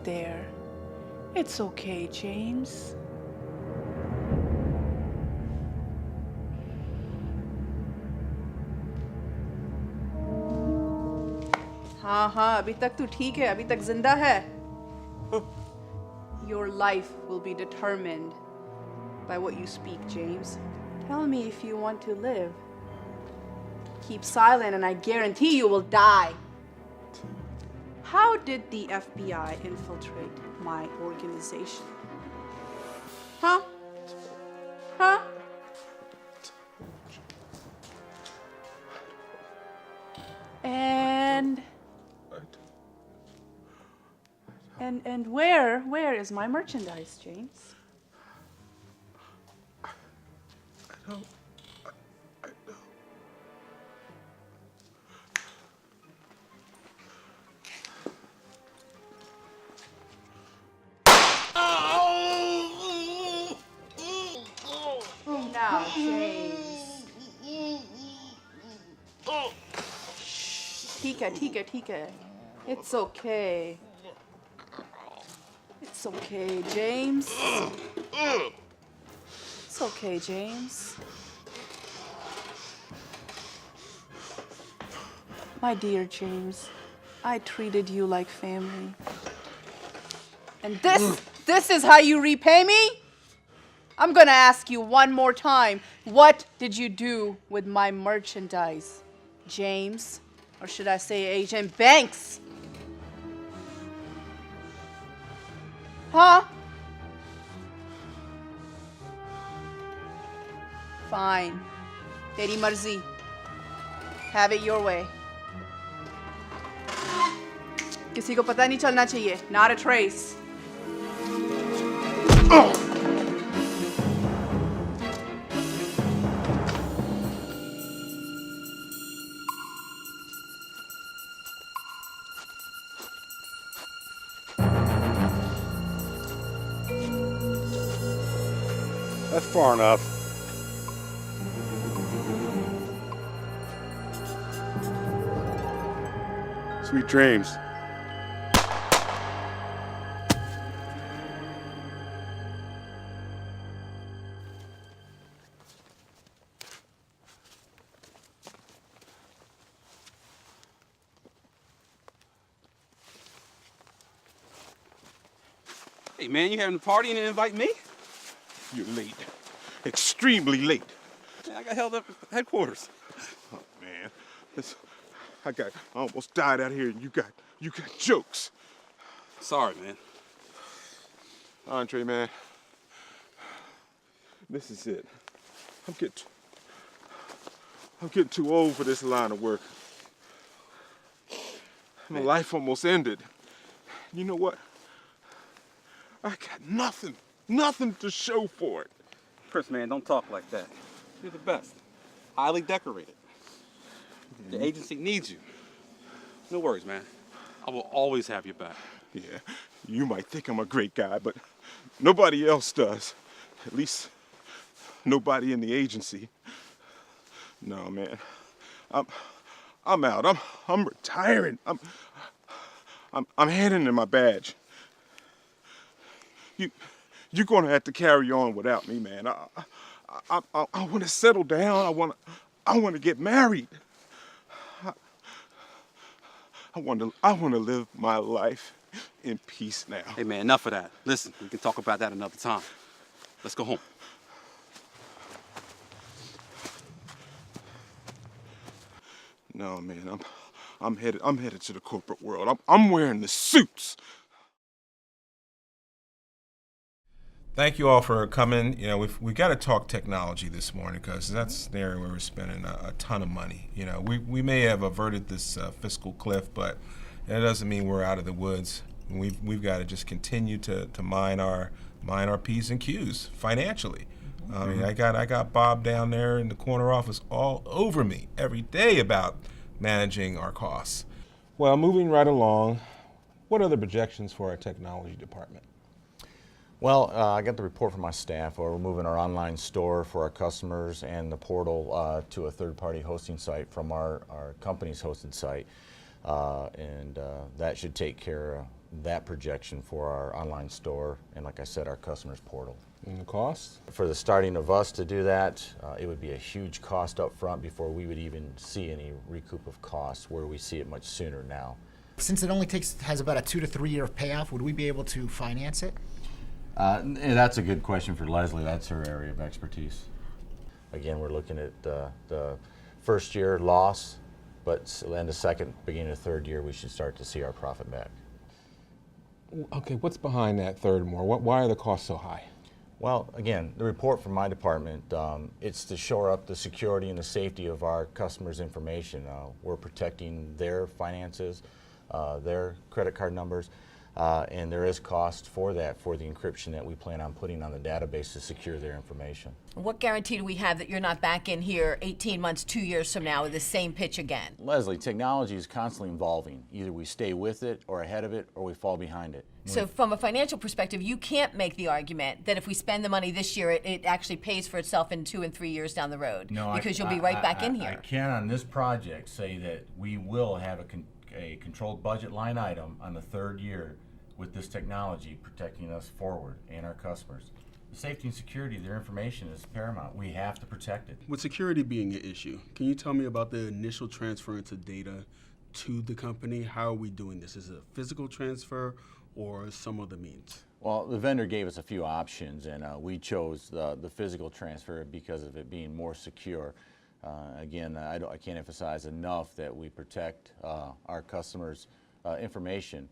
There. It's okay, James. हाँ, अभी तक तू ठीक है, अभी तक जिंदा है. Your life will be determined by what you speak, James. Tell me if you want to live. Keep silent and I guarantee you will die. How did the FBI infiltrate my organization? Huh? And where is my merchandise, James? I don't. Now, James. ठीक है. It's okay. It's okay, James. It's okay, James. My dear James, I treated you like family. And this is how you repay me? I'm gonna ask you one more time. What did you do with my merchandise, James? Or should I say Agent Banks? Huh? Fine. Teri marzi. Have it your way. किसी को पता नहीं चलना चाहिए. Not a trace. That's far enough. Sweet dreams. Hey, man, you having a party and didn't invite me? You're late. Extremely late. Man, I got held up at headquarters. Oh, man. I almost died out here and you got jokes. Sorry, man. Andre, man. This is it. I'm getting too old for this line of work. My life almost ended. You know what? I got nothing to show for it. Chris, man, don't talk like that. You're the best. Highly decorated. The agency needs you. No worries, man. I will always have your back. Yeah, you might think I'm a great guy, but nobody else does. At least nobody in the agency. No, man. I'm out. I'm retiring. I'm handing in my badge. You're gonna have to carry on without me, man. I want to settle down. I want to get married. I want to live my life in peace now. Hey, man, enough of that. Listen, we can talk about that another time. Let's go home. No, man, I'm headed to the corporate world. I'm wearing the suits. Thank you all for coming. You know, we've got to talk technology this morning because that's the area where we're spending a ton of money. You know, we may have averted this fiscal cliff, but that doesn't mean we're out of the woods. We've got to just continue to mine our P's and Q's financially. I mean, I got Bob down there in the corner office all over me every day about managing our costs. Well, moving right along, what are the projections for our technology department? Well, I got the report from my staff. We're moving our online store for our customers and the portal to a third-party hosting site from our company's hosted site. And that should take care of that projection for our online store and, like I said, our customers' portal. And the cost? For the starting of us to do that, it would be a huge cost up front before we would even see any recoup of costs, where we see it much sooner now. Since it only has about a 2 to 3 year payoff, would we be able to finance it? That's a good question for Leslie. That's her area of expertise. Again, we're looking at the first year loss, but in the second, beginning of the third year, we should start to see our profit back. Okay, what's behind that third more? Why are the costs so high? Well, again, the report from my department, it's to shore up the security and the safety of our customers' information. We're protecting their finances, their credit card numbers, and there is cost for that, for the encryption that we plan on putting on the database to secure their information. What guarantee do we have that you're not back in here 18 months, 2 years from now with the same pitch again? Leslie, technology is constantly evolving. Either we stay with it or ahead of it, or we fall behind it. So from a financial perspective, you can't make the argument that if we spend the money this year, it actually pays for itself in 2 and 3 years down the road. No, because you'll be right back in here. I can on this project say that we will have a controlled budget line item on the third year with this technology protecting us forward and our customers. The safety and security of their information is paramount. We have to protect it. With security being an issue, can you tell me about the initial transference of data to the company? How are we doing this? Is it a physical transfer or some other means? Well, the vendor gave us a few options, and we chose the physical transfer because of it being more secure. Again, I can't emphasize enough that we protect our customers' information,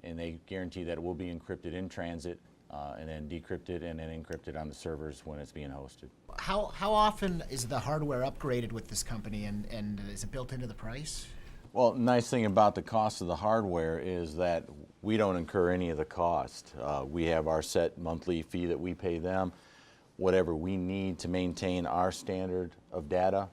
and they guarantee that it will be encrypted in transit, and then decrypted and then encrypted on the servers when it's being hosted. How often is the hardware upgraded with this company, and is it built into the price? Well, nice thing about the cost of the hardware is that we don't incur any of the cost. We have our set monthly fee that we pay them. Whatever we need to maintain our standard of data,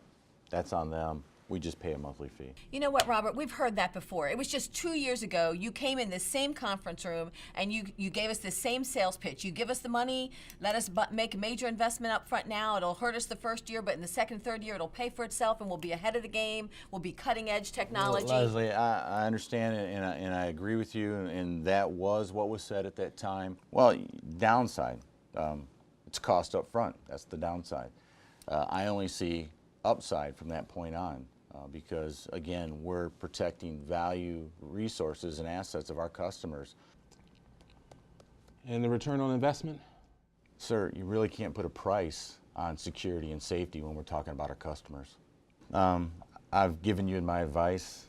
that's on them. We just pay a monthly fee. You know what, Robert? We've heard that before. It was just 2 years ago. You came in this same conference room and you gave us the same sales pitch. You give us the money, let us make a major investment up front now. It'll hurt us the first year, but in the second, third year, it'll pay for itself and we'll be ahead of the game. We'll be cutting edge technology. Well, Leslie, I understand it and I agree with you, and that was what was said at that time. Well, downside, it's cost up front. That's the downside. I only see upside from that point on. Because, again, we're protecting value, resources, and assets of our customers. And the return on investment? Sir, you really can't put a price on security and safety when we're talking about our customers. I've given you my advice.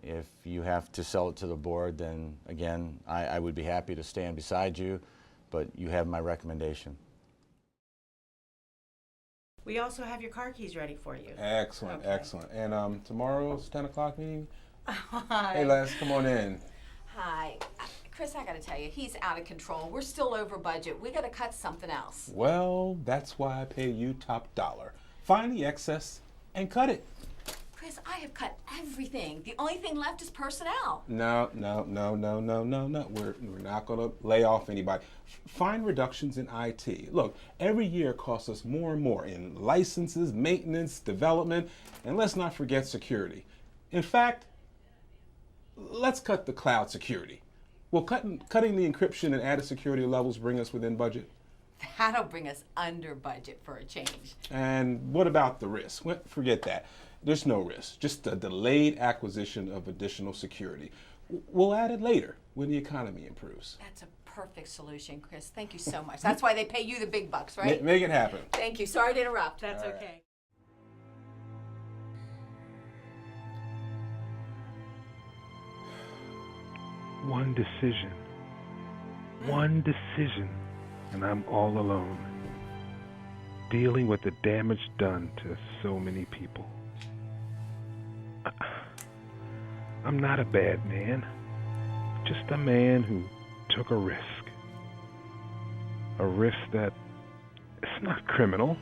If you have to sell it to the board, then, again, I would be happy to stand beside you, but you have my recommendation. We also have your car keys ready for you. Excellent, Okay. excellent. And tomorrow's 10 o'clock meeting? Hi. Hey, Les, come on in. Hi. Chris, I gotta tell you, he's out of control. We're still over budget. We gotta cut something else. Well, that's why I pay you top dollar. Find the excess and cut it. Chris, Chris, I have cut everything. The only thing left is personnel. No. We're not going to lay off anybody. Find reductions in IT. Look, every year costs us more and more in licenses, maintenance, development, and let's not forget security. In fact, let's cut the cloud security. Will cutting the encryption and added security levels bring us within budget? That'll bring us under budget for a change. And what about the risk? Well, forget that. There's no risk, just a delayed acquisition of additional security. We'll add it later when the economy improves. That's a perfect solution, Chris. Thank you so much. That's why they pay you the big bucks, right? Make it happen. Thank you. Sorry to interrupt. That's okay. One decision, and I'm all alone, dealing with the damage done to so many people. I'm not a bad man, just a man who took a risk. A risk that it's not criminal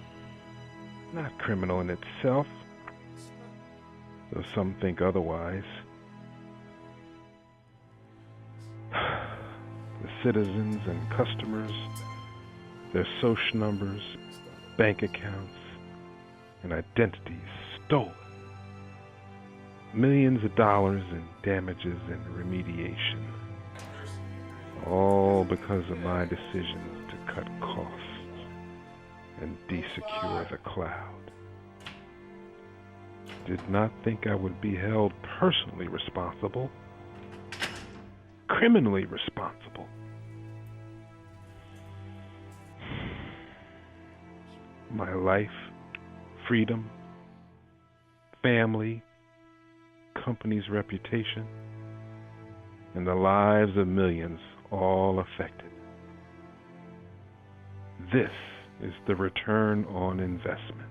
in itself, though some think otherwise. The citizens and customers, their social numbers, bank accounts, and identities stolen. Millions of dollars in damages and remediation. All because of my decisions to cut costs and desecure the cloud. Did not think I would be held personally responsible. Criminally responsible. My life, freedom, family, company's reputation, and the lives of millions all affected. This is the return on investment.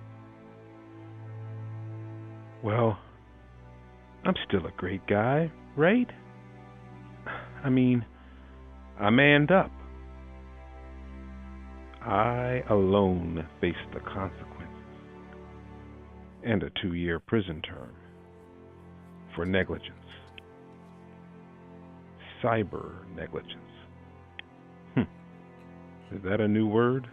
Well, I'm still a great guy, right? I mean, I manned up. I alone faced the consequences and a 2-year prison term for negligence. Cyber negligence. Is that a new word?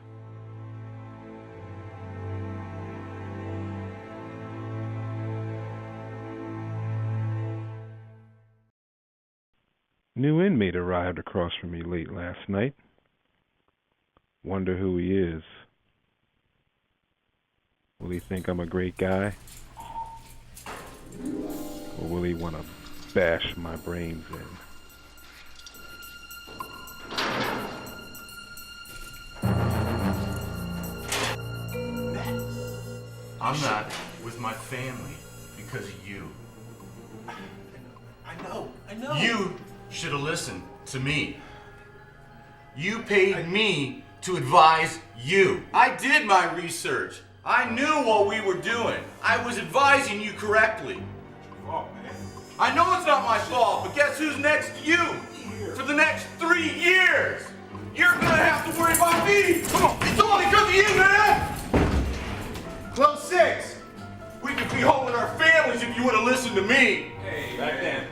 New inmate arrived across from me late last night. Wonder who he is. Will he think I'm a great guy? Or will he want to bash my brains in? I'm not with my family because of you. I know. You should have listened to me. You paid me to advise you. I did my research. I knew what we were doing. I was advising you correctly. I know it's not my fault, but guess who's next to you? For the next 3 years. You're gonna have to worry about me. Come on, it's all because of you, man. Close 6. We could be holding our families if you would have listened to me. Hey, back then.